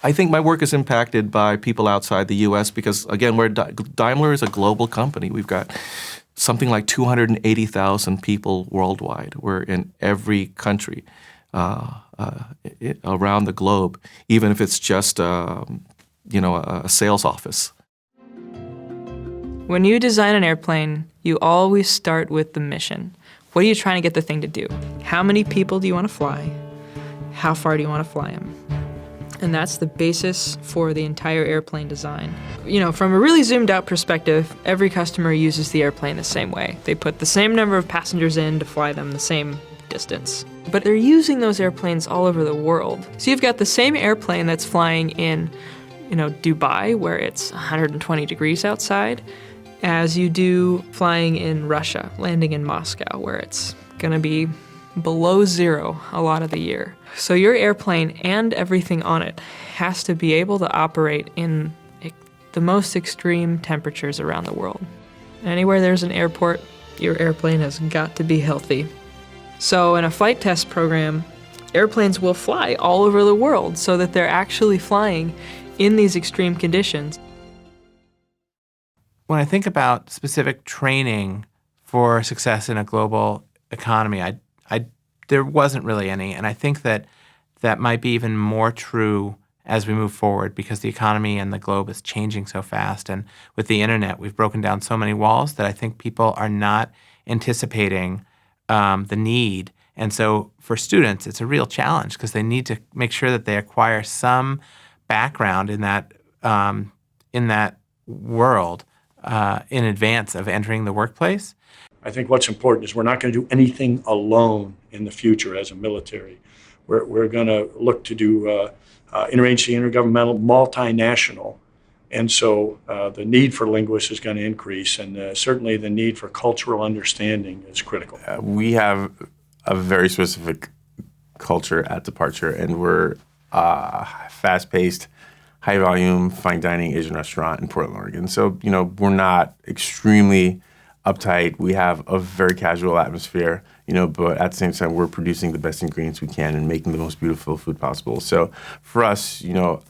I think my work is impacted by people outside the U.S. because, again, Daimler is a global company. We've got something like 280,000 people worldwide. We're in every country around the globe, even if it's just a sales office. When you design an airplane, you always start with the mission. What are you trying to get the thing to do? How many people do you want to fly? How far do you want to fly them? And that's the basis for the entire airplane design. From a really zoomed out perspective, every customer uses the airplane the same way. They put the same number of passengers in to fly them the same distance. But they're using those airplanes all over the world. So you've got the same airplane that's flying in, Dubai, where it's 120 degrees outside, as you do flying in Russia, landing in Moscow, where it's gonna be below zero a lot of the year. So your airplane and everything on it has to be able to operate in the most extreme temperatures around the world. Anywhere there's an airport, your airplane has got to be healthy. So in a flight test program, airplanes will fly all over the world so that they're actually flying in these extreme conditions. When I think about specific training for success in a global economy, there wasn't really any. And I think that might be even more true as we move forward because the economy and the globe is changing so fast. And with the internet, we've broken down so many walls that I think people are not anticipating the need. And so for students, it's a real challenge because they need to make sure that they acquire some background in that world in advance of entering the workplace. I think what's important is we're not going to do anything alone in the future as a military. We're going to look to do interagency, intergovernmental, multinational. And so the need for linguists is going to increase, and certainly the need for cultural understanding is critical. We have a very specific culture at Departure, and we're fast-paced, high-volume, fine dining Asian restaurant in Portland, Oregon. So, we're not extremely uptight. We have a very casual atmosphere, but at the same time, we're producing the best ingredients we can and making the most beautiful food possible. So for us,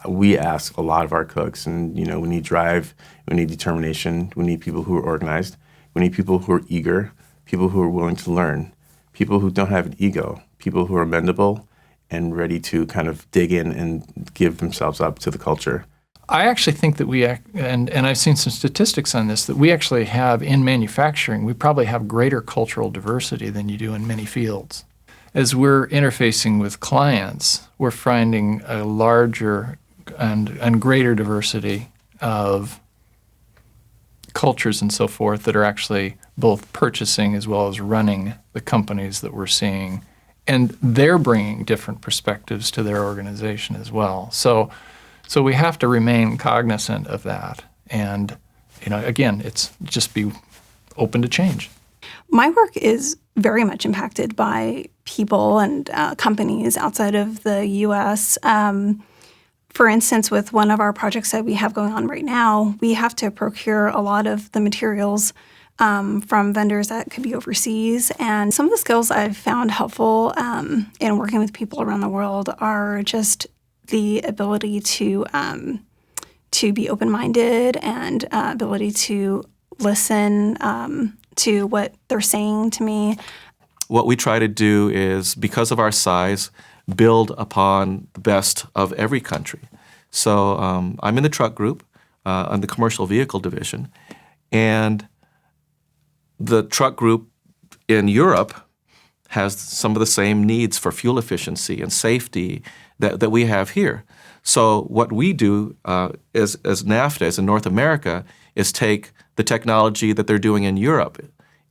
we ask a lot of our cooks, and, we need drive, we need determination, we need people who are organized, we need people who are eager, people who are willing to learn, people who don't have an ego, people who are amendable and ready to kind of dig in and give themselves up to the culture. I actually think that and I've seen some statistics on this, that we actually have in manufacturing, we probably have greater cultural diversity than you do in many fields. As we're interfacing with clients, we're finding a larger and greater diversity of cultures and so forth that are actually both purchasing as well as running the companies that we're seeing. And they're bringing different perspectives to their organization as well. So we have to remain cognizant of that. And, again, it's just be open to change. My work is very much impacted by people and companies outside of the U.S. For instance, with one of our projects that we have going on right now, we have to procure a lot of the materials from vendors that could be overseas. And some of the skills I've found helpful in working with people around the world are just the ability to be open-minded and ability to listen to what they're saying to me. What we try to do is, because of our size, build upon the best of every country. So I'm in the truck group, on the commercial vehicle division, and the truck group in Europe has some of the same needs for fuel efficiency and safety that we have here. So what we do as NAFTA, as in North America, is take the technology that they're doing in Europe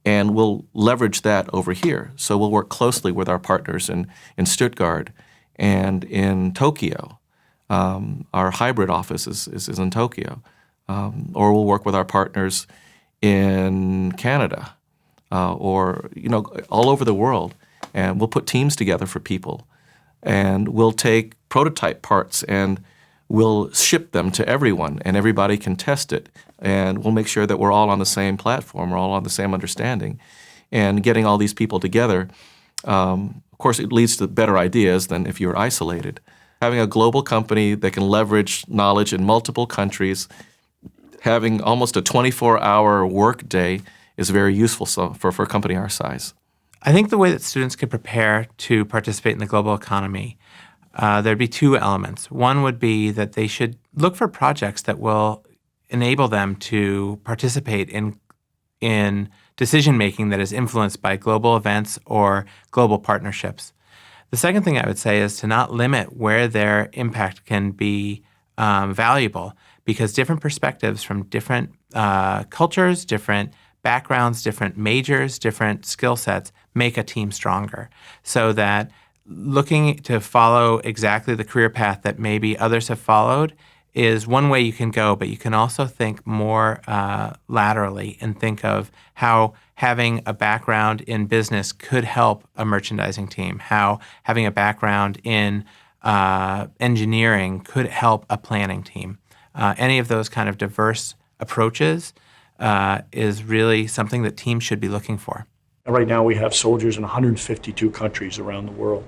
and we'll leverage that over here. So we'll work closely with our partners in Stuttgart and in Tokyo. Our hybrid office is in Tokyo. Or we'll work with our partners in Canada or all over the world. And we'll put teams together for people. And we'll take prototype parts and we'll ship them to everyone, and everybody can test it. And we'll make sure that we're all on the same platform, we're all on the same understanding. And getting all these people together, of course, it leads to better ideas than if you're isolated. having a global company that can leverage knowledge in multiple countries, having almost a 24-hour work day is very useful for a company our size. I think the way that students can prepare to participate in the global economy, there'd be two elements. One would be that they should look for projects that will enable them to participate in decision-making that is influenced by global events or global partnerships. The second thing I would say is to not limit where their impact can be valuable, because different perspectives from different cultures, different backgrounds, different majors, different skill sets make a team stronger. So that looking to follow exactly the career path that maybe others have followed is one way you can go, but you can also think more laterally and think of how having a background in business could help a merchandising team, how having a background in engineering could help a planning team. Any of those kind of diverse approaches is really something that teams should be looking for. Right now we have soldiers in 152 countries around the world.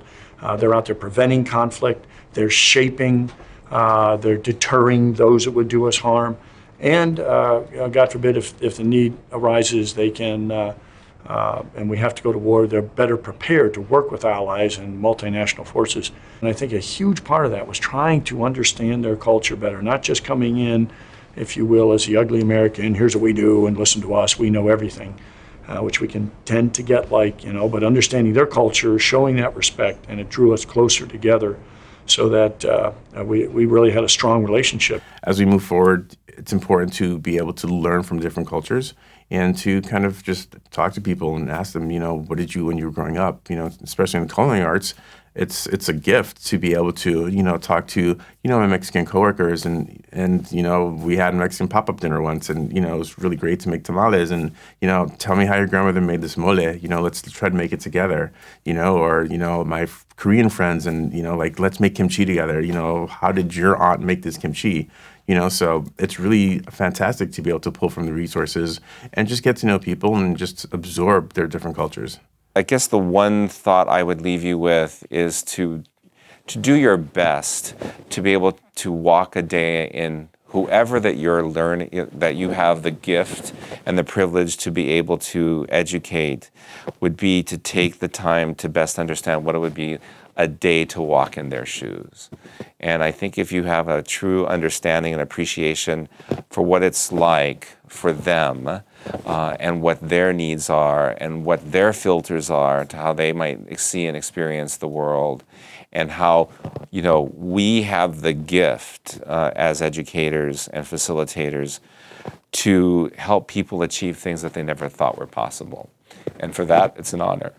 They're out there preventing conflict, they're shaping, they're deterring those that would do us harm, and God forbid if the need arises, they can, and we have to go to war, they're better prepared to work with allies and multinational forces. And I think a huge part of that was trying to understand their culture better, not just coming in, if you will, as the ugly American, here's what we do and listen to us, we know everything. Which we can tend to get but understanding their culture, showing that respect, and it drew us closer together so that we really had a strong relationship. As we move forward, it's important to be able to learn from different cultures and to kind of just talk to people and ask them, what did you when you were growing up? Especially in the culinary arts, it's a gift to be able to, talk to, my Mexican coworkers and we had a Mexican pop-up dinner once and, it was really great to make tamales and, tell me how your grandmother made this mole, let's try to make it together, or, my Korean friends and, let's make kimchi together, how did your aunt make this kimchi? So it's really fantastic to be able to pull from the resources and just get to know people and just absorb their different cultures. I guess the one thought I would leave you with is to do your best to be able to walk a day in whoever that you're learning, that you have the gift and the privilege to be able to educate, would be to take the time to best understand what it would be a day to walk in their shoes. And I think if you have a true understanding and appreciation for what it's like for them and what their needs are and what their filters are to how they might see and experience the world, and how we have the gift as educators and facilitators to help people achieve things that they never thought were possible. And for that, it's an honor.